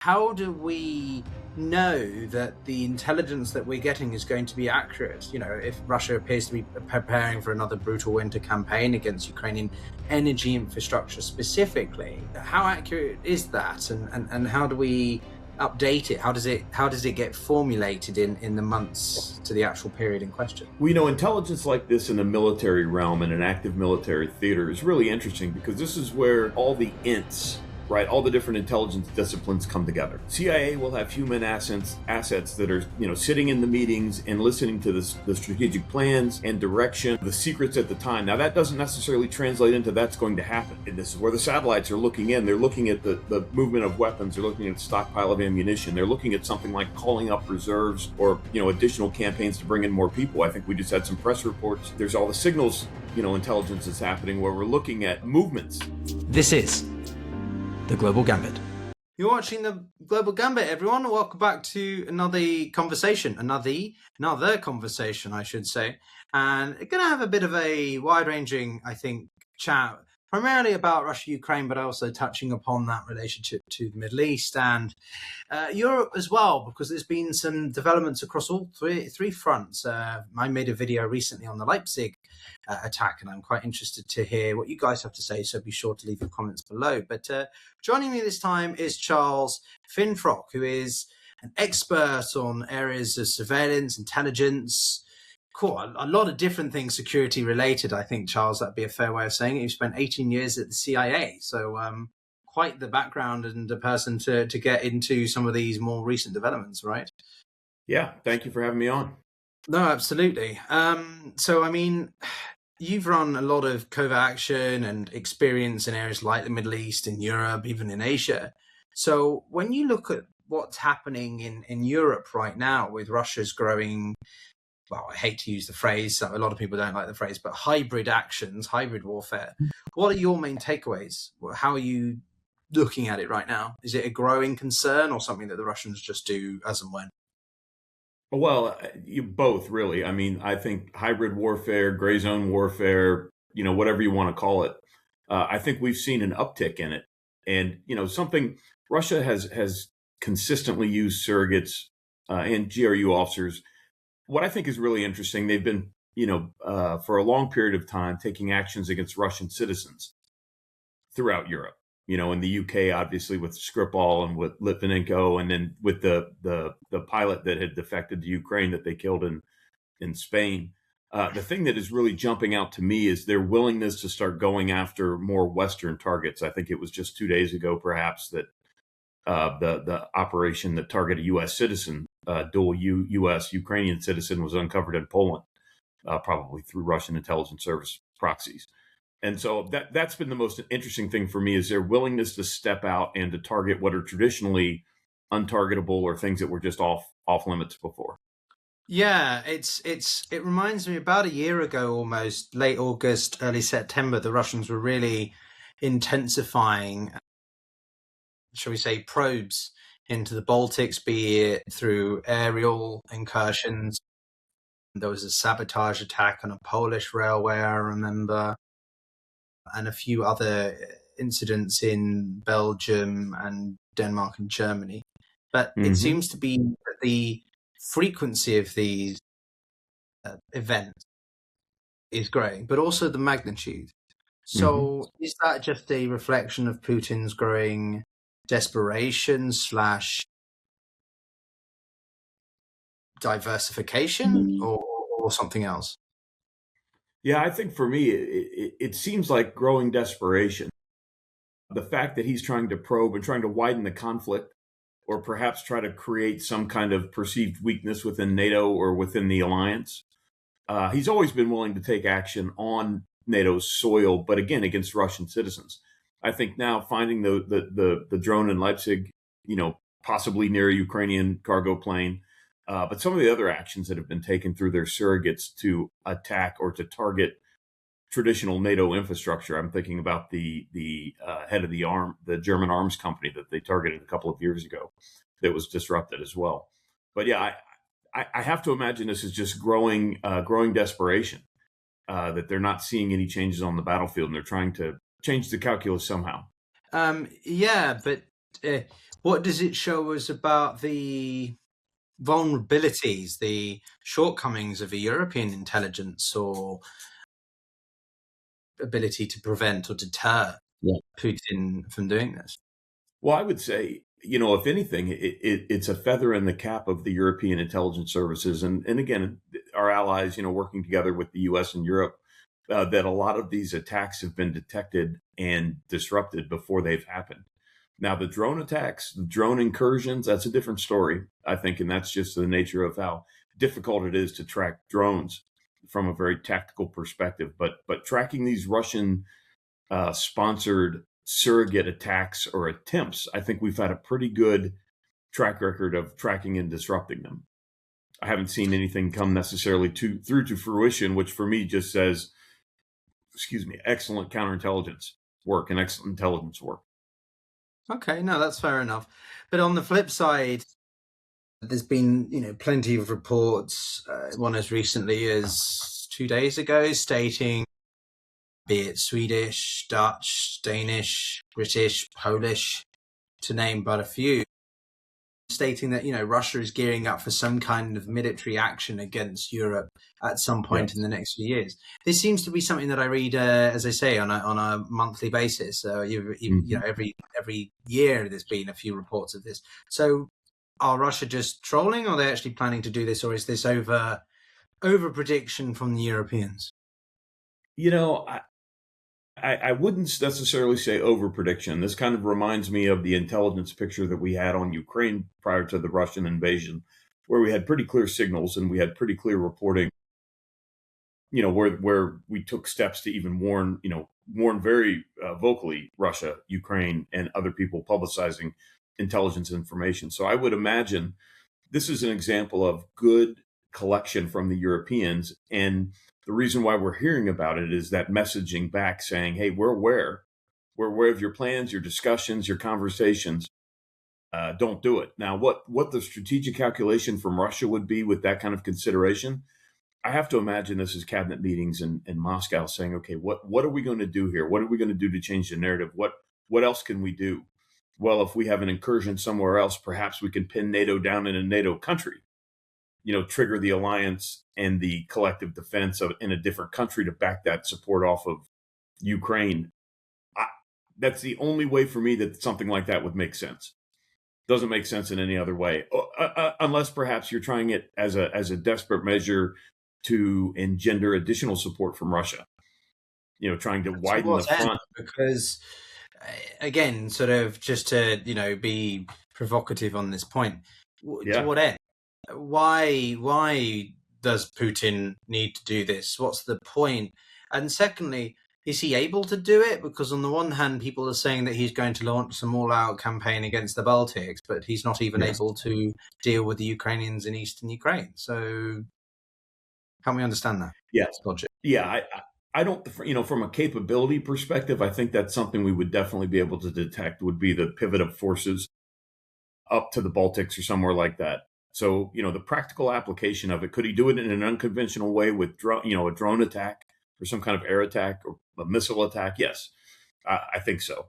how do we know that the intelligence that we're getting is going to be accurate? You know, if Russia appears to be preparing for another brutal winter campaign against Ukrainian energy infrastructure specifically, how accurate is that, and how do we update it? How does it get formulated in the months to the actual period in question? We know intelligence like this in the military realm and an active military theater is really interesting because this is where all the ints, right, all the different intelligence disciplines come together. CIA will have human assets that are, sitting in the meetings and listening to the strategic plans and direction, the secrets at the time. Now, that doesn't necessarily translate into that's going to happen. And this is where the satellites are looking in. They're looking at the movement of weapons. They're looking at the stockpile of ammunition. They're looking at something like calling up reserves or, additional campaigns to bring in more people. I think we just had some press reports. There's all the signals, intelligence that's happening where we're looking at movements. This is the Global Gambit. You're watching the Global Gambit, everyone. Welcome back to another conversation, I should say. And we're going to have a bit of a wide-ranging, I think, chat, primarily about Russia-Ukraine, but also touching upon that relationship to the Middle East and Europe as well, because there's been some developments across all three fronts. I made a video recently on the Leipzig attack, and I'm quite interested to hear what you guys have to say, so be sure to leave your comments below. But joining me this time is Charles Finfrock, who is an expert on areas of surveillance, intelligence, a lot of different things security related. I think, Charles, that'd be a fair way of saying it. You've spent 18 years at the CIA, so quite the background and the person to get into some of these more recent developments, right? Yeah, thank you for having me on. No, absolutely. So, I mean, you've run a lot of covert action and experience in areas like the Middle East, in Europe, even in Asia. So when you look at what's happening in Europe right now with Russia's growing, well, I hate to use the phrase, a lot of people don't like the phrase, but hybrid actions, hybrid warfare. What are your main takeaways? How are you looking at it right now? Is it a growing concern or something that the Russians just do as and when? Well, you both really. I mean, I think hybrid warfare, gray zone warfare, whatever you want to call it. I think we've seen an uptick in it. And, something Russia has consistently used surrogates and GRU officers. What I think is really interesting, they've been, for a long period of time, taking actions against Russian citizens throughout Europe. In the UK, obviously with Skripal and with Litvinenko, and then with the pilot that had defected to Ukraine that they killed in Spain. The thing that is really jumping out to me is their willingness to start going after more Western targets. I think it was just 2 days ago, perhaps, that the operation that targeted a U.S. citizen, dual U.S.-Ukrainian citizen, was uncovered in Poland, probably through Russian intelligence service proxies. And so that's been the most interesting thing for me, is their willingness to step out and to target what are traditionally untargetable or things that were just off limits before. Yeah, it reminds me, about a year ago, almost late August, early September, the Russians were really intensifying, shall we say, probes into the Baltics, be it through aerial incursions. There was a sabotage attack on a Polish railway, I remember, and a few other incidents in Belgium and Denmark and Germany. But it seems to be that the frequency of these events is growing, but also the magnitude. So is that just a reflection of Putin's growing desperation / diversification or something else? Yeah, I think for me, it seems like growing desperation. The fact that he's trying to probe and trying to widen the conflict, or perhaps try to create some kind of perceived weakness within NATO or within the alliance. He's always been willing to take action on NATO's soil, but again, against Russian citizens. I think now finding the drone in Leipzig, possibly near a Ukrainian cargo plane, but some of the other actions that have been taken through their surrogates to attack or to target traditional NATO infrastructure. I'm thinking about the head of the German arms company that they targeted a couple of years ago that was disrupted as well. But yeah, I have to imagine this is just growing desperation, that they're not seeing any changes on the battlefield and they're trying to change the calculus somehow. Yeah, but What does it show us about the vulnerabilities, the shortcomings of a European intelligence or ability to prevent or deter Putin from doing this? Well, I would say, if anything, it's a feather in the cap of the European intelligence services, and again, our allies, working together with the U.S. and Europe, that a lot of these attacks have been detected and disrupted before they've happened. Now, the drone attacks, the drone incursions, that's a different story, I think, and that's just the nature of how difficult it is to track drones from a very tactical perspective. But tracking these Russian sponsored surrogate attacks or attempts, I think we've had a pretty good track record of tracking and disrupting them. I haven't seen anything come necessarily through to fruition, which for me just says, excellent counterintelligence work and excellent intelligence work. Okay, no, that's fair enough. But on the flip side, there's been, plenty of reports, one as recently as 2 days ago, stating, be it Swedish, Dutch, Danish, British, Polish, to name but a few, stating that, Russia is gearing up for some kind of military action against Europe at some point in the next few years. This seems to be something that I read, as I say, on a monthly basis. Every year there's been a few reports of this. So are Russia just trolling, or are they actually planning to do this, or is this over prediction from the Europeans? I wouldn't necessarily say over prediction. This kind of reminds me of the intelligence picture that we had on Ukraine prior to the Russian invasion, where we had pretty clear signals and we had pretty clear reporting, where we took steps to even warn very vocally Russia, Ukraine, and other people publicizing intelligence information. So I would imagine this is an example of good collection from the Europeans. And the reason why we're hearing about it is that messaging back saying, hey, we're aware of your plans, your discussions, your conversations. Don't do it. Now, what the strategic calculation from Russia would be with that kind of consideration, I have to imagine this is cabinet meetings in Moscow saying, okay, what are we going to do here? What are we going to do to change the narrative? What else can we do? Well, if we have an incursion somewhere else, perhaps we can pin NATO down in a NATO country, trigger the alliance and the collective defense in a different country to back that support off of Ukraine. That's the only way for me that something like that would make sense. Doesn't make sense in any other way, unless perhaps you're trying it as a desperate measure to engender additional support from Russia. Trying to widen the front. Because, again, sort of just to be provocative on this point, to what end? Why does Putin need to do this? What's the point? And secondly, is he able to do it? Because on the one hand, people are saying that he's going to launch some all-out campaign against the Baltics, but he's not even able to deal with the Ukrainians in eastern Ukraine. So help me understand that. Yes. Logic. Yeah, I don't, from a capability perspective, I think that's something we would definitely be able to detect, would be the pivot of forces up to the Baltics or somewhere like that. So, the practical application of it, could he do it in an unconventional way with a drone attack or some kind of air attack or a missile attack? Yes, I think so.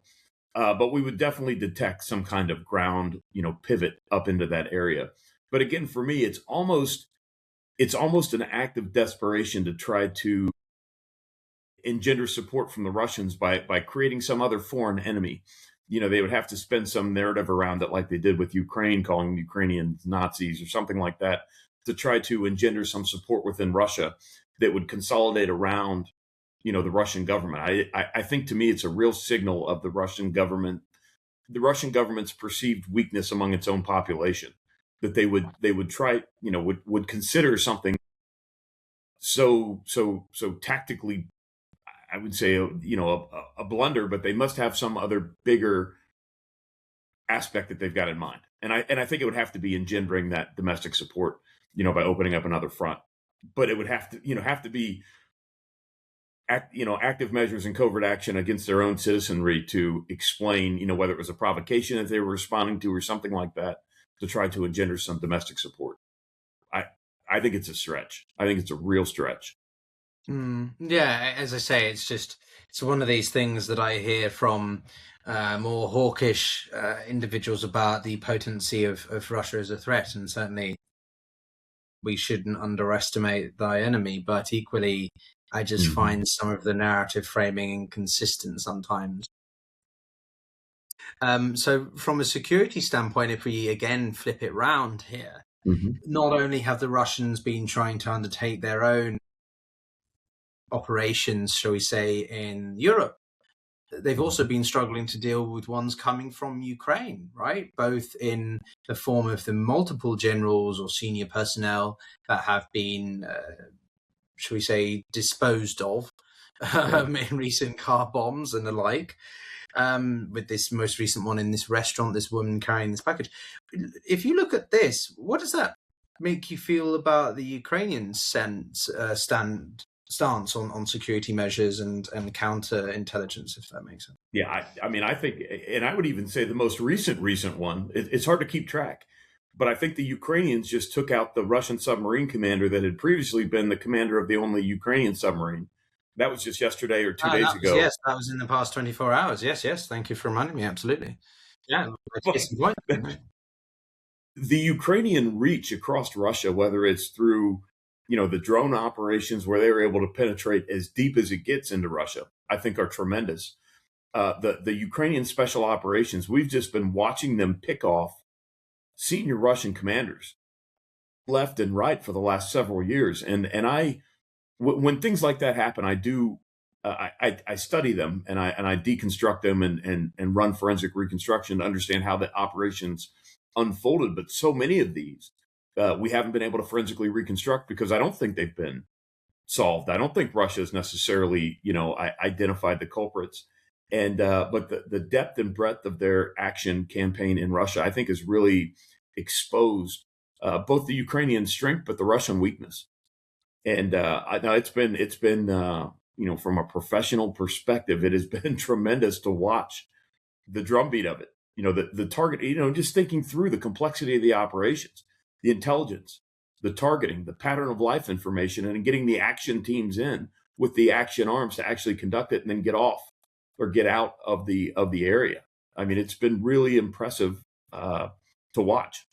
But we would definitely detect some kind of ground, pivot up into that area. But again, for me, it's almost an act of desperation to try to engender support from the Russians by creating some other foreign enemy. They would have to spend some narrative around it, like they did with Ukraine, calling Ukrainians Nazis or something like that, to try to engender some support within Russia that would consolidate around, the Russian government. I think, to me, it's a real signal of the Russian government's perceived weakness among its own population, that they would try, would consider something so tactically, I would say, a blunder, but they must have some other bigger aspect that they've got in mind. And I think it would have to be engendering that domestic support, by opening up another front. But it would have to be active measures and covert action against their own citizenry to explain, whether it was a provocation that they were responding to or something like that, to try to engender some domestic support. I think it's a stretch. I think it's a real stretch. Yeah, as I say, it's one of these things that I hear from more hawkish individuals about the potency of Russia as a threat, and certainly we shouldn't underestimate thy enemy. But equally, I just Hmm. find some of the narrative framing inconsistent sometimes. So, from a security standpoint, if we again flip it round here, Hmm. not only have the Russians been trying to undertake their own operations, shall we say, in Europe, they've also been struggling to deal with ones coming from Ukraine, right? Both in the form of the multiple generals or senior personnel that have been, shall we say, disposed of Yeah. in recent car bombs and the like. With this most recent one in this restaurant, this woman carrying this package. If you look at this, what does that make you feel about the Ukrainian stance on security measures and counterintelligence, if that makes sense? Yeah, I mean, I think, and I would even say the most recent one. It's hard to keep track, but I think the Ukrainians just took out the Russian submarine commander that had previously been the commander of the only Ukrainian submarine. That was just yesterday or 2 days That was ago. yes, that was in the past 24 hours. Yes, yes. Thank you for reminding me. Absolutely. Yeah, But case in point. the Ukrainian reach across Russia, whether it's through the drone operations where they were able to penetrate as deep as it gets into Russia, I think are tremendous. The Ukrainian special operations, we've just been watching them pick off senior Russian commanders left and right for the last several years. And when things like that happen, I do I study them and I deconstruct them and run forensic reconstruction to understand how the operations unfolded. But so many of these we haven't been able to forensically reconstruct because I don't think they've been solved. I don't think Russia has necessarily identified the culprits. And but the depth and breadth of their action campaign in Russia, I think, has really exposed both the Ukrainian strength but the Russian weakness. And I know it's been from a professional perspective, it has been tremendous to watch the drumbeat of it. The target. Just thinking through the complexity of the operations, the intelligence, the targeting, the pattern of life information, and getting the action teams in with the action arms to actually conduct it and then get off or get out of the area. I mean, it's been really impressive to watch.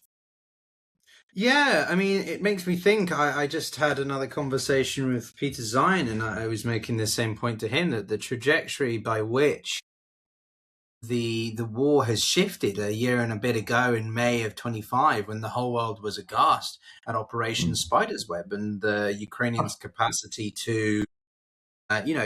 Yeah, I mean, it makes me think. I just had another conversation with Peter Zine, and I was making the same point to him that the trajectory by which the war has shifted a year and a bit ago in May of 25, when the whole world was aghast at Operation Mm. Spider's Web and the Ukrainians' capacity to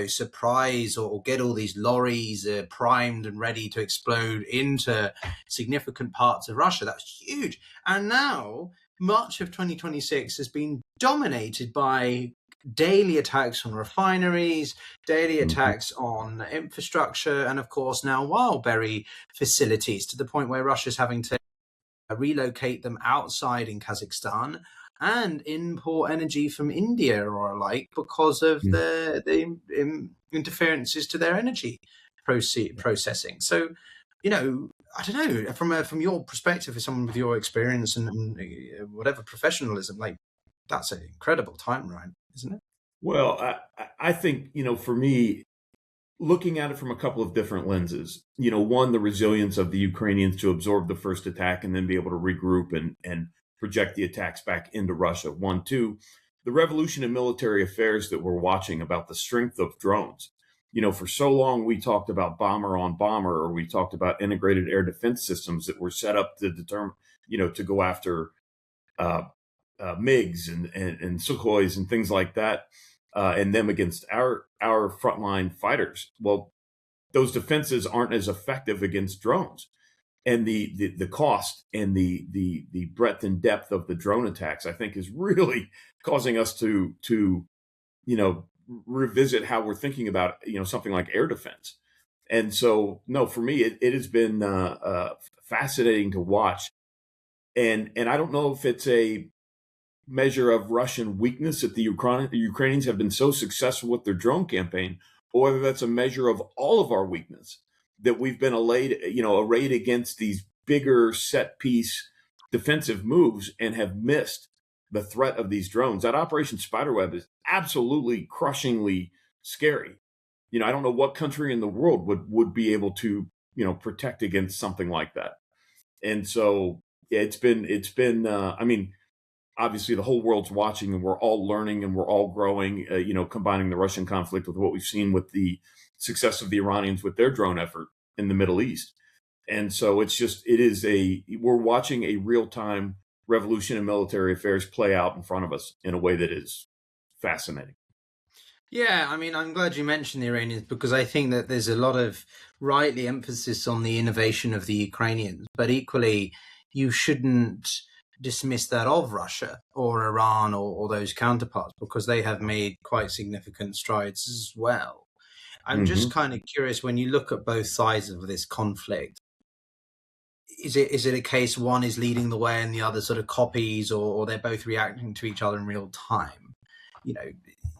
surprise or get all these lorries primed and ready to explode into significant parts of Russia. That's huge. And now much of 2026 has been dominated by daily attacks on refineries, daily Mhm. attacks on infrastructure, and of course now wildberry facilities, to the point where Russia's having to relocate them outside in Kazakhstan and import energy from India or alike because of Mm. the interferences to their energy processing. So, I don't know from your perspective, as someone with your experience and whatever professionalism, like that's an incredible time, right? Isn't it? Well, I think for me, looking at it from a couple of different lenses. One, the resilience of the Ukrainians to absorb the first attack and then be able to regroup and project the attacks back into Russia. One, two, the revolution in military affairs that we're watching about the strength of drones. For so long we talked about bomber on bomber, or we talked about integrated air defense systems that were set up to determine, to go after uh, MiGs and Sukhois and things like that, and them against our frontline fighters. Well, those defenses aren't as effective against drones, and the cost and the breadth and depth of the drone attacks, I think, is really causing us to revisit how we're thinking about something like air defense. And so, no, for me, it has been fascinating to watch, and I don't know if it's a measure of Russian weakness that the Ukrainians have been so successful with their drone campaign, or whether that's a measure of all of our weakness that we've been arrayed against these bigger set piece defensive moves and have missed the threat of these drones. That Operation Spiderweb is absolutely crushingly scary. I don't know what country in the world would be able to, protect against something like that. And so yeah, it's been. I mean, obviously the whole world's watching, and we're all learning, and we're all growing. Combining the Russian conflict with what we've seen with the success of the Iranians with their drone effort in the Middle East. And so we're watching a real time revolution in military affairs play out in front of us in a way that is fascinating. Yeah, I mean, I'm glad you mentioned the Iranians, because I think that there's a lot of rightly emphasis on the innovation of the Ukrainians, but equally, you shouldn't dismiss that of Russia or Iran or those counterparts, because they have made quite significant strides as well. I'm just Hmm. kind of curious, when you look at both sides of this conflict, is it a case one is leading the way and the other sort of copies, or they're both reacting to each other in real time? You know,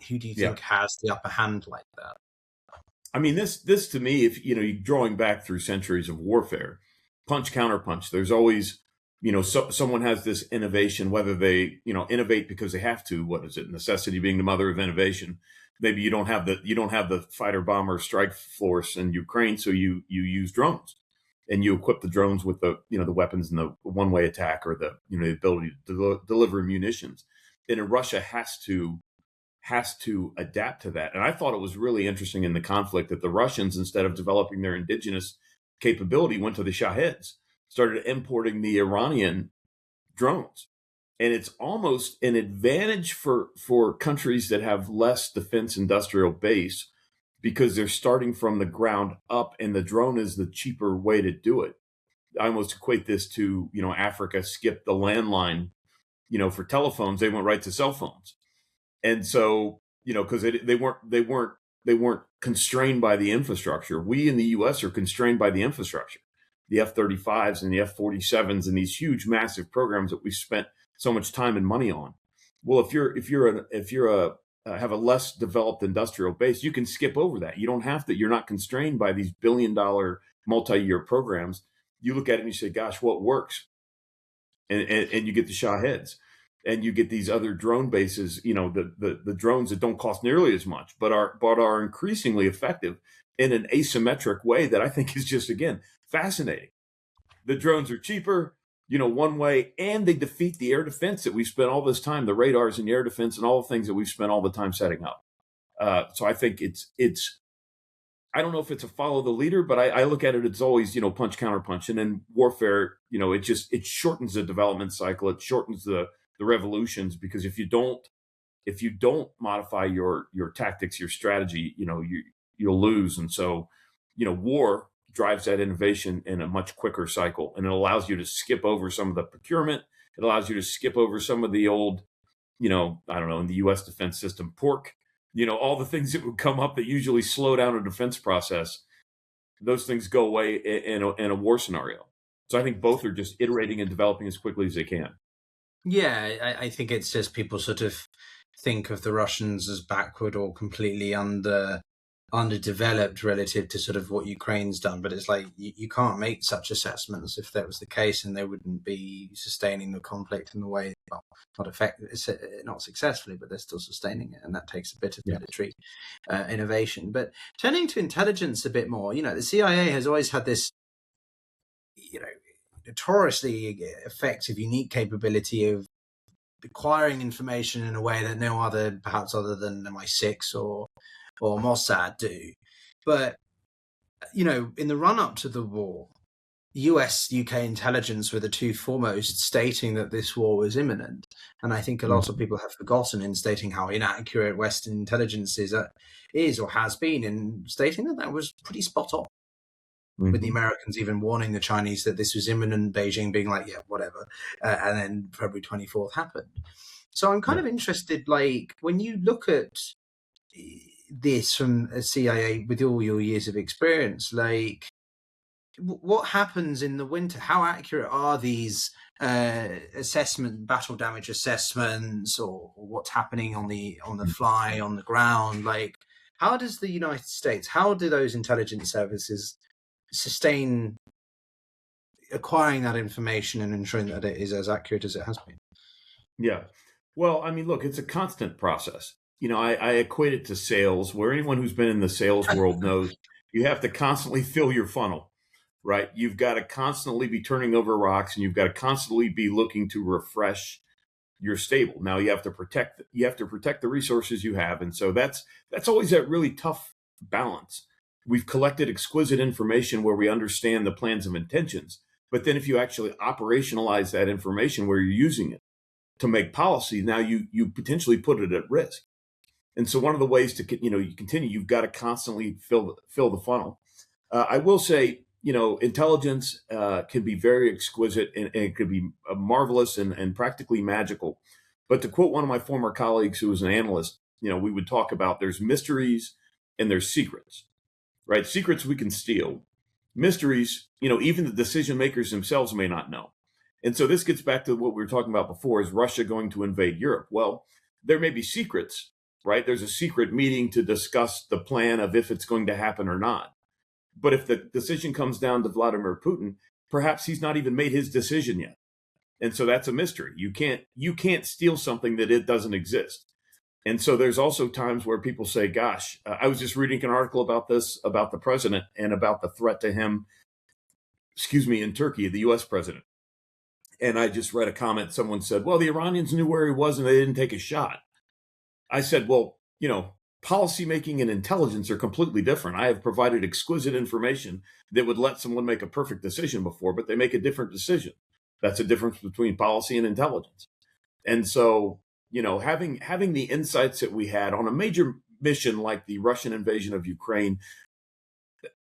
who do you Yeah. think has the upper hand like that? I mean, this to me, if you're drawing back through centuries of warfare, punch counter punch. There's always, someone has this innovation, whether they, innovate because they have to. What is it? Necessity being the mother of innovation. Maybe you don't have the fighter bomber strike force in Ukraine, so you use drones, and you equip the drones with the weapons and the one way attack, or the ability to deliver munitions. And then Russia has to adapt to that. And I thought it was really interesting in the conflict that the Russians, instead of developing their indigenous capability, went to the Shahed, started importing the Iranian drones. And it's almost an advantage for countries that have less defense industrial base, because they're starting from the ground up, and the drone is the cheaper way to do it. I almost equate this to, Africa skipped the landline, for telephones. They went right to cell phones. And so, because they weren't constrained by the infrastructure. We in the U.S. are constrained by the infrastructure, the F-35s and the F-47s, and these huge, massive programs that we've spent so much time and money on. Well, if you have a less developed industrial base, you can skip over that. You don't have to. You're not constrained by these billion-dollar multi-year programs. You look at it and you say, "Gosh, what works?" And you get the Shaheds, and you get these other drone bases, the drones that don't cost nearly as much, but are increasingly effective in an asymmetric way that I think is just, again, fascinating. The drones are cheaper, one way, and they defeat the air defense that we've spent all this time, the radars and the air defense and all the things that we've spent all the time setting up. So I think it's I don't know if it's a follow the leader, but I look at it as always, punch counter punch. And then warfare, it shortens the development cycle. It shortens the revolutions, because if you don't modify your tactics, your strategy, you'll lose. And so, war drives that innovation in a much quicker cycle, and it allows you to skip over some of the procurement. It allows you to skip over some of the old, I don't know, in the U.S. defense system, pork, all the things that would come up that usually slow down a defense process. Those things go away in a war scenario. So I think both are just iterating and developing as quickly as they can. Yeah, I think it's just people sort of think of the Russians as backward or completely underdeveloped relative to sort of what Ukraine's done. But it's like you can't make such assessments if that was the case, and they wouldn't be sustaining the conflict in the way, well, not successfully, but they're still sustaining it, and that takes a bit of Yeah. military innovation. But turning to intelligence a bit more, the CIA has always had this, notoriously effective, unique capability of acquiring information in a way that no other, perhaps other than MI6 or Mossad, do. But in the run up to the war, US, UK intelligence were the two foremost stating that this war was imminent. And I think a lot of people have forgotten in stating how inaccurate Western intelligence is or has been, in stating that was pretty spot on. With the Americans even warning the Chinese that this was imminent, Beijing being like, yeah, whatever. And then February 24th happened. So I'm kind of interested, like, when you look at this from a CIA with all your years of experience, like, what happens in the winter? How accurate are these battle damage assessments, or what's happening on the fly, on the ground? Like, how does the United States, how do those intelligence services sustain acquiring that information and ensuring that it is as accurate as it has been? Yeah. Well, I mean, look, it's a constant process. I equate it to sales, where anyone who's been in the sales world knows you have to constantly fill your funnel, right? You've got to constantly be turning over rocks, and you've got to constantly be looking to refresh your stable. Now you have to protect the resources you have, and so that's always that really tough balance. We've collected exquisite information where we understand the plans of intentions, but then if you actually operationalize that information where you're using it to make policy, now you potentially put it at risk. And so one of the ways to you continue, you've got to constantly fill the funnel. I will say, intelligence can be very exquisite, and it could be marvelous and practically magical. But to quote one of my former colleagues who was an analyst, we would talk about there's mysteries and there's secrets, right? Secrets we can steal. Mysteries, even the decision makers themselves may not know. And so this gets back to what we were talking about before: is Russia going to invade Europe? Well, there may be secrets, right? There's a secret meeting to discuss the plan of if it's going to happen or not. But if the decision comes down to Vladimir Putin, perhaps he's not even made his decision yet. And so that's a mystery. You can't steal something that it doesn't exist. And so there's also times where people say, gosh, I was just reading an article about this, about the president and about the threat to him, in Turkey, the US president. And I just read a comment. Someone said, well, the Iranians knew where he was and they didn't take a shot. I said, well, policymaking and intelligence are completely different. I have provided exquisite information that would let someone make a perfect decision before, but they make a different decision. That's a difference between policy and intelligence. And so, having the insights that we had on a major mission like the Russian invasion of Ukraine,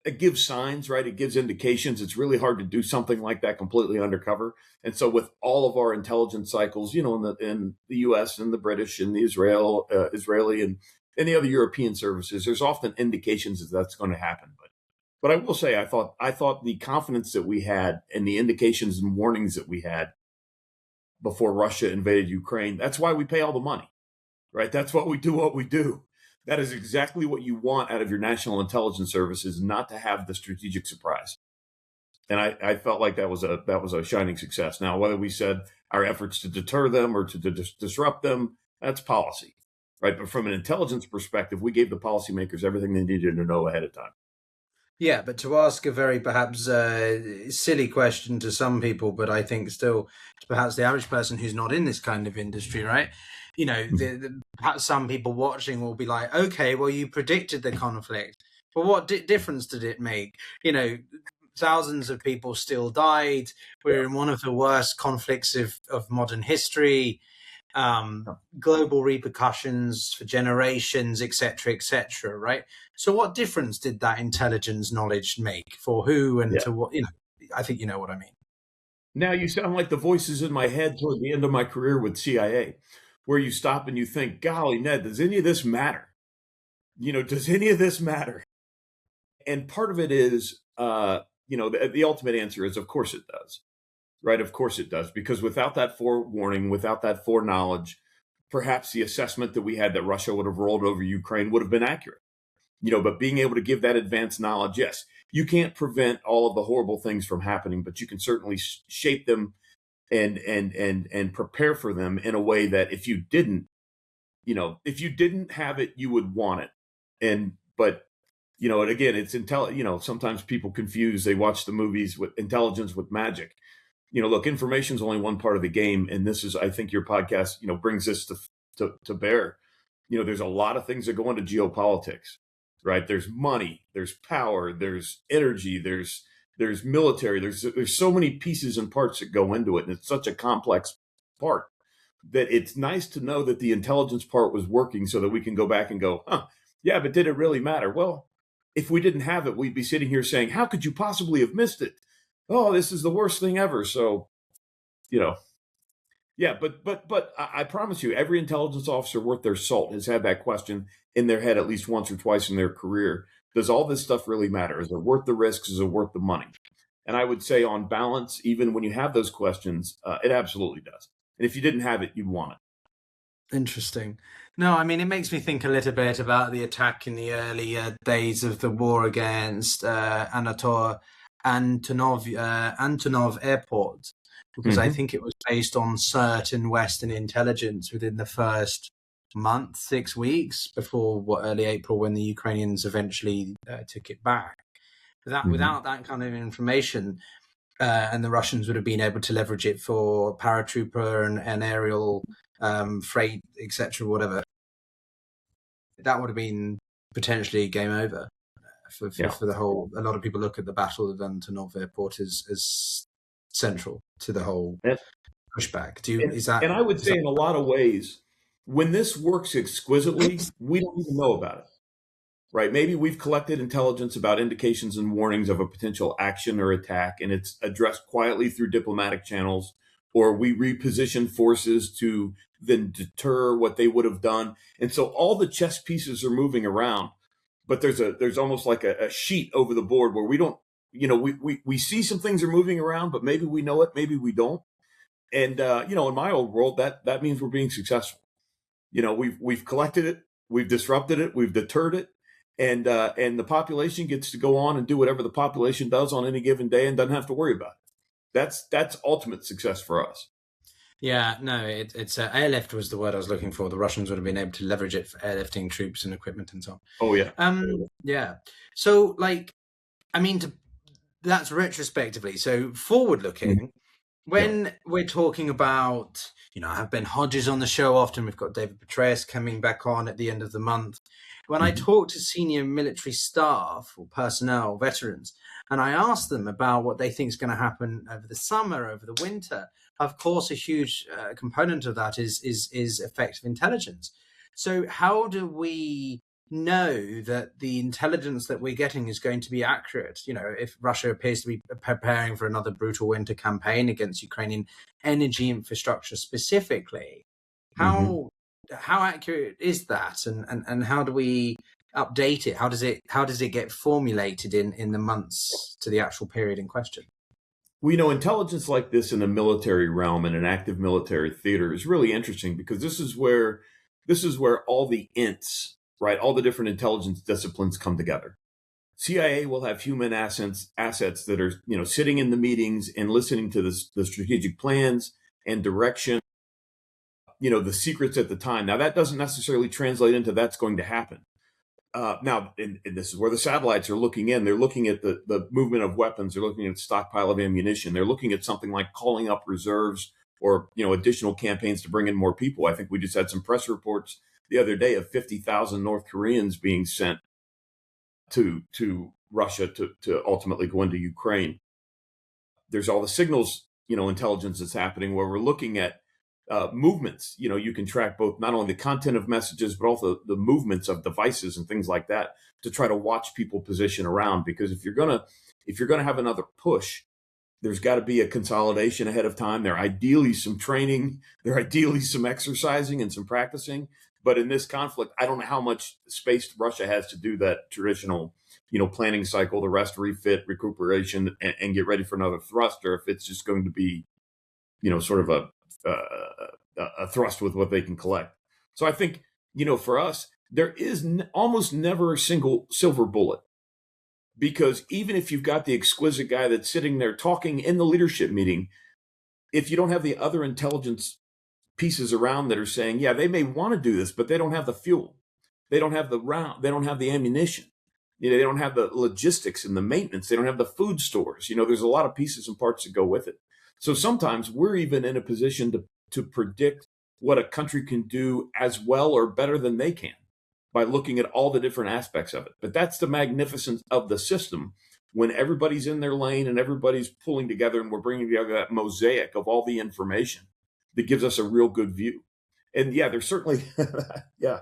it gives signs, right? It gives indications. It's really hard to do something like that completely undercover. And so with all of our intelligence cycles, in the US and the British and the Israeli and any other European services, there's often indications that that's going to happen. But I will say, I thought the confidence that we had and the indications and warnings that we had before Russia invaded Ukraine, that's why we pay all the money, right? That's why we do what we do. That is exactly what you want out of your national intelligence services, not to have the strategic surprise. And I felt like that was a shining success. Now, whether we said our efforts to deter them or to disrupt them, that's policy, right? But from an intelligence perspective, we gave the policymakers everything they needed to know ahead of time. Yeah, but to ask a very perhaps silly question to some people, but I think still perhaps the average person who's not in this kind of industry, right? Perhaps some people watching will be like, okay, well, you predicted the conflict, but what difference did it make? Thousands of people still died. We're in one of the worst conflicts of modern history. Global repercussions for generations, etc., right? So what difference did that intelligence knowledge make for who and to what? I think you know what I mean. Now you sound like the voices in my head toward the end of my career with CIA, where you stop and you think, golly, Ned, does any of this matter? Does any of this matter? And part of it is, the ultimate answer is, of course it does. Right? Of course it does, because without that forewarning, without that foreknowledge, perhaps the assessment that we had that Russia would have rolled over Ukraine would have been accurate. But being able to give that advanced knowledge, yes, you can't prevent all of the horrible things from happening, but you can certainly shape them and prepare for them in a way that if you didn't have it, you would want it. But and again, it's sometimes people confuse, they watch the movies with intelligence with magic. Look, information is only one part of the game. And this is, I think your podcast, brings this to bear. There's a lot of things that go into geopolitics, right? There's money, there's power, there's energy, there's military, there's so many pieces and parts that go into it. And it's such a complex part that it's nice to know that the intelligence part was working so that we can go back and go, yeah, but did it really matter? Well, if we didn't have it, we'd be sitting here saying, how could you possibly have missed it? Oh, this is the worst thing ever. So, yeah, but I promise you, every intelligence officer worth their salt has had that question in their head at least once or twice in their career. Does all this stuff really matter? Is it worth the risks? Is it worth the money? And I would say on balance, even when you have those questions, it absolutely does. And if you didn't have it, you'd want it. Interesting. No, I mean, it makes me think a little bit about the attack in the early days of the war against Antonov Airport. because I think it was based on certain Western intelligence within the first month, 6 weeks before early April, when the Ukrainians eventually took it back. Without that kind of information, and the Russians would have been able to leverage it for paratrooper and aerial freight, etc., whatever, that would have been potentially game over for the whole. A lot of people look at the Battle of Antonov Airport as central to the whole pushback. And I would say, in a lot of ways, when this works exquisitely, we don't even know about it. Right? Maybe we've collected intelligence about indications and warnings of a potential action or attack, and it's addressed quietly through diplomatic channels, or we reposition forces to then deter what they would have done. And so all the chess pieces are moving around, but there's almost like a sheet over the board where we don't, we see some things are moving around, but maybe we know it, maybe we don't. And, in my old world, that means we're being successful. We've collected it, we've disrupted it, we've deterred it. And the population gets to go on and do whatever the population does on any given day and doesn't have to worry about it. That's ultimate success for us. Yeah, no, it's airlift was the word I was looking for. The Russians would have been able to leverage it for airlifting troops and equipment and so on. Oh yeah. Yeah. So that's retrospectively. So forward looking, when we're talking about, I have Ben Hodges on the show often. We've got David Petraeus coming back on at the end of the month. When I talk to senior military staff or personnel, veterans, and I ask them about what they think is going to happen over the summer, over the winter, of course, a huge component of that is effective intelligence. So how do we know that the intelligence that we're getting is going to be accurate? If Russia appears to be preparing for another brutal winter campaign against Ukrainian energy infrastructure specifically, how accurate is that, and how do we update it? How does it get formulated in the months to the actual period in question? Well, intelligence like this in the military realm, in an active military theater, is really interesting, because this is where all the ints, right, all the different intelligence disciplines come together. CIA will have human assets that are sitting in the meetings and listening to the strategic plans and direction, the secrets at the time. Now, that doesn't necessarily translate into that's going to happen. Now, and this is where the satellites are looking in. They're looking at the movement of weapons. They're looking at the stockpile of ammunition. They're looking at something like calling up reserves or, additional campaigns to bring in more people. I think we just had some press reports the other day of 50,000 North Koreans being sent to Russia to ultimately go into Ukraine. There's all the signals, intelligence that's happening, where we're looking at movements. You can track both not only the content of messages, but also the movements of devices and things like that, to try to watch people position around. Because if you're gonna have another push, there's got to be a consolidation ahead of time. There ideally some training, there ideally some exercising and some practicing. But in this conflict, I don't know how much space Russia has to do that traditional, planning cycle, the rest, refit, recuperation, and get ready for another thrust, or if it's just going to be, sort of a thrust with what they can collect. So I think, for us, there is almost never a single silver bullet, because even if you've got the exquisite guy that's sitting there talking in the leadership meeting, if you don't have the other intelligence pieces around that are saying, yeah, they may want to do this, but they don't have the fuel, they don't have the round, they don't have the ammunition, they don't have the logistics and the maintenance, they don't have the food stores. There's a lot of pieces and parts that go with it. So sometimes we're even in a position to predict what a country can do as well or better than they can by looking at all the different aspects of it. But that's the magnificence of the system, when everybody's in their lane and everybody's pulling together, and we're bringing together that mosaic of all the information that gives us a real good view. And yeah, there's certainly, yeah,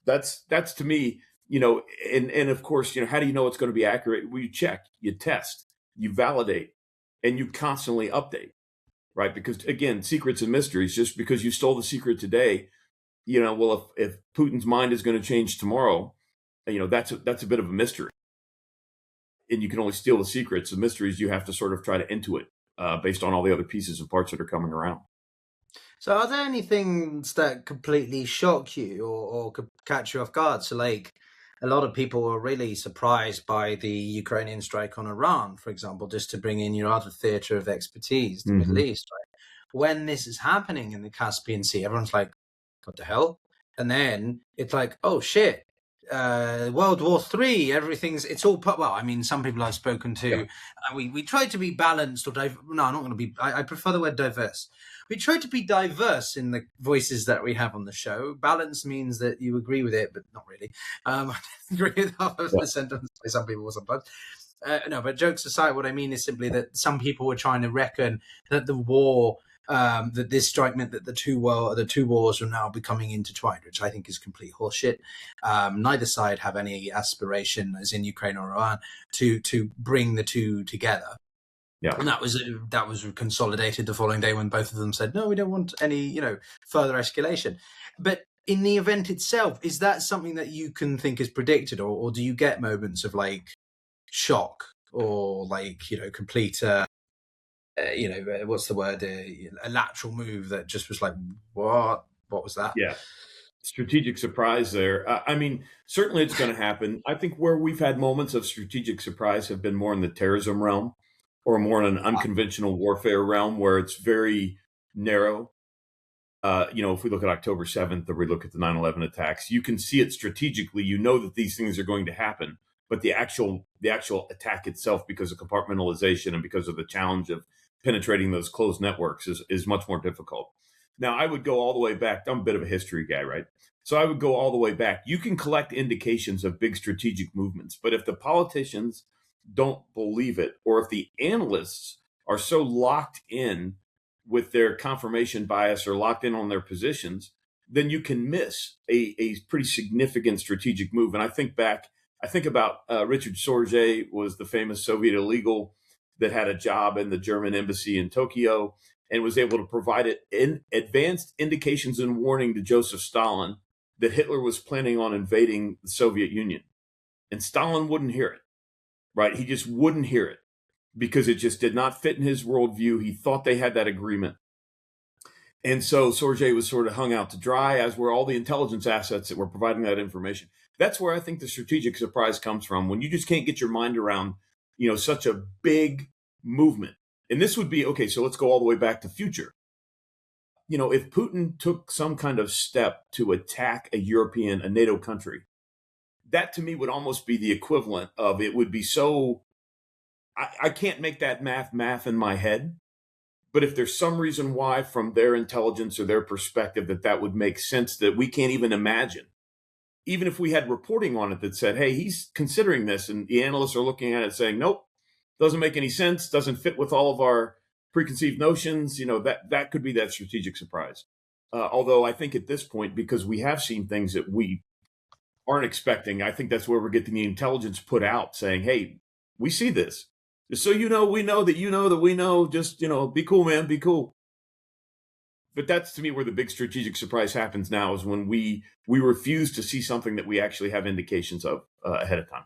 that's to me, and of course, how do you know it's going to be accurate? Well, you check, you test, you validate, and you constantly update. Right. Because again, secrets and mysteries, just because you stole the secret today, well, if Putin's mind is going to change tomorrow, that's a bit of a mystery. And you can only steal the secrets. The mysteries, you have to sort of try to intuit based on all the other pieces and parts that are coming around. So are there any things that completely shock you or could catch you off guard? So like, a lot of people were really surprised by the Ukrainian strike on Iran, for example, just to bring in your other theater of expertise, the Middle East, right? when this is happening in the Caspian Sea, everyone's like, what the hell? And then it's like, oh shit, World War III, it's all well, I mean, some people I've spoken to, we try to be balanced, or no, I'm not going to be, I prefer the word diverse. We try to be diverse in the voices that we have on the show. Balance means that you agree with it, but not really. I agree with half of the sentence by some people sometimes. No, but jokes aside, what I mean is simply that some people were trying to reckon that the war, that this strike meant that the two wars are now becoming intertwined, which I think is complete horseshit. Neither side have any aspiration, as in Ukraine or Iran, to bring the two together. Yeah. And that was consolidated the following day when both of them said, no, we don't want any, further escalation. But in the event itself, is that something that you can think is predicted, or do you get moments of like shock or like, complete, what's the word? A lateral move that just was like, what was that? Yeah. Strategic surprise there. I mean, certainly it's going to happen. I think where we've had moments of strategic surprise have been more in the terrorism realm, or more in an unconventional warfare realm where it's very narrow. If we look at October 7th, or we look at the 9/11 attacks, you can see it strategically. You know that these things are going to happen, but the actual attack itself, because of compartmentalization and because of the challenge of penetrating those closed networks, is much more difficult. Now, I would go all the way back. I'm a bit of a history guy, right? So I would go all the way back. You can collect indications of big strategic movements, but if the politicians don't believe it, or if the analysts are so locked in with their confirmation bias or locked in on their positions, then you can miss a pretty significant strategic move. And I think about Richard Sorge was the famous Soviet illegal that had a job in the German embassy in Tokyo and was able to provide advanced indications and warning to Joseph Stalin that Hitler was planning on invading the Soviet Union. And Stalin wouldn't hear it, right? He just wouldn't hear it because it just did not fit in his worldview. He thought they had that agreement. And so Sorge was sort of hung out to dry, as were all the intelligence assets that were providing that information. That's where I think the strategic surprise comes from, when you just can't get your mind around, such a big movement. And this would be, okay, so let's go all the way back to future. If Putin took some kind of step to attack a NATO country, that to me would almost be the equivalent of, it would be so, I can't make that math in my head. But if there's some reason why, from their intelligence or their perspective, that would make sense, that we can't even imagine, even if we had reporting on it that said, hey, he's considering this, and the analysts are looking at it saying, nope, doesn't make any sense, doesn't fit with all of our preconceived notions, that could be that strategic surprise. Although I think at this point, because we have seen things that we aren't expecting, I think that's where we're getting the intelligence put out saying, hey, we see this. Just so we know that we know, just, be cool, man, be cool. But that's, to me, where the big strategic surprise happens now, is when we refuse to see something that we actually have indications of ahead of time.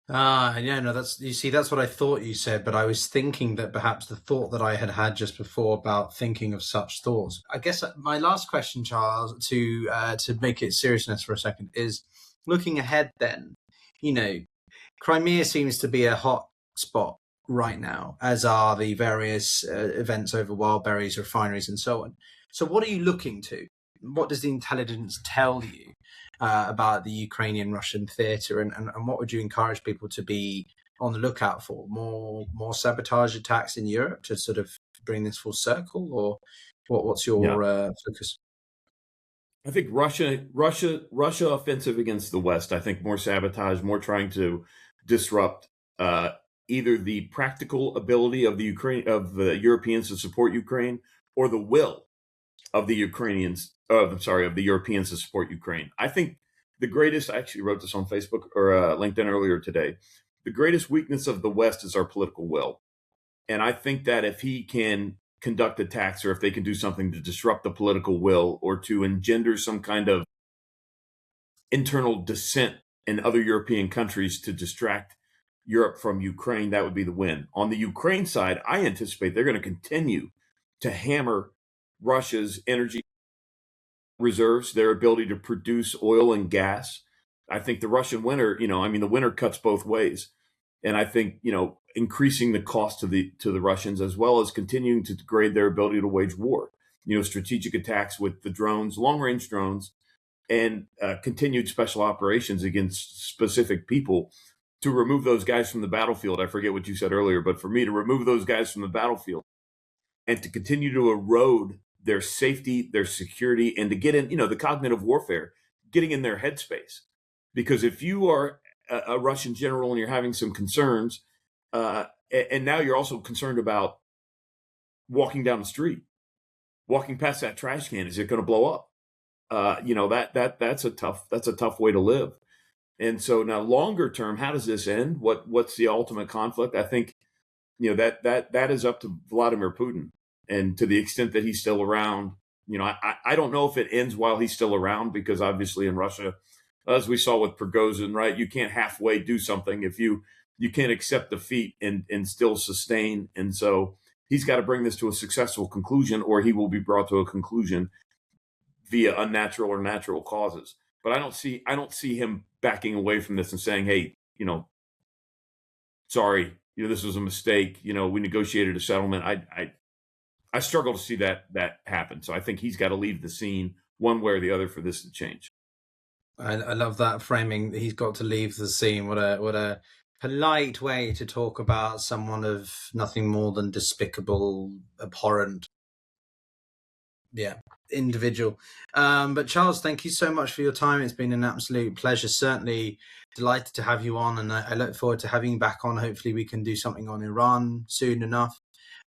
That's what I thought you said, but I was thinking that perhaps the thought that I had just before about thinking of such thoughts. I guess my last question, Charles, to make it seriousness for a second, is looking ahead then. Crimea seems to be a hot spot right now, as are the various events over Wildberries, refineries, and so on. So what are you looking to? What does the intelligence tell you about the Ukrainian-Russian theatre, and what would you encourage people to be on the lookout for? More sabotage attacks in Europe to sort of bring this full circle, or what's your focus? I think Russia offensive against the West. I think more sabotage, more trying to disrupt either the practical ability of the Europeans to support Ukraine, or the will of the Europeans to support Ukraine. I think the greatest, I actually wrote this on Facebook or LinkedIn earlier today, the greatest weakness of the West is our political will. And I think that if he can conduct attacks, or if they can do something to disrupt the political will, or to engender some kind of internal dissent in other European countries to distract Europe from Ukraine, that would be the win. On the Ukraine side, I anticipate they're going to continue to hammer Russia's energy reserves, their ability to produce oil and gas. I think the Russian winter, the winter cuts both ways. And I think, increasing the cost to the Russians, as well as continuing to degrade their ability to wage war. Strategic attacks with the drones, long-range drones, and continued special operations against specific people to remove those guys from the battlefield. I forget what you said earlier, but for me to remove those guys from the battlefield and to continue to erode their safety, their security, and to get in, the cognitive warfare, getting in their headspace. Because if you are a Russian general and you're having some concerns, and now you're also concerned about walking down the street, walking past that trash can, is it going to blow up? That's a tough way to live. And so now, longer term, how does this end? What's the ultimate conflict? I think that is up to Vladimir Putin, and to the extent that he's still around. I don't know if it ends while he's still around, because obviously in Russia, as we saw with Prigozhin, right, you can't halfway do something if you can't accept defeat and still sustain. And so he's got to bring this to a successful conclusion, or he will be brought to a conclusion via unnatural or natural causes. But I don't see him backing away from this and saying, hey, sorry, this was a mistake. We negotiated a settlement. I struggle to see that happen. So I think he's got to leave the scene one way or the other for this to change. I love that framing. He's got to leave the scene. What a polite way to talk about someone of nothing more than despicable, abhorrent, individual. But Charles, thank you so much for your time. It's been an absolute pleasure. Certainly delighted to have you on, and I look forward to having you back on. Hopefully we can do something on Iran soon enough.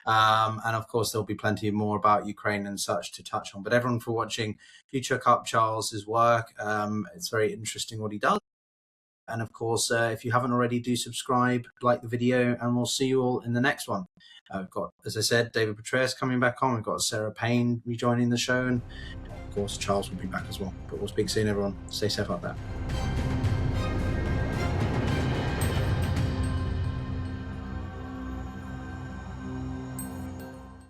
And of course, there'll be plenty more about Ukraine and such to touch on. But everyone, for watching, do check up Charles's work. It's very interesting what he does. And of course, if you haven't already, do subscribe, like the video, and we'll see you all in the next one. We've got, as I said, David Petraeus coming back on. We've got Sarah Payne rejoining the show. And of course, Charles will be back as well. But we'll speak soon, everyone. Stay safe out there.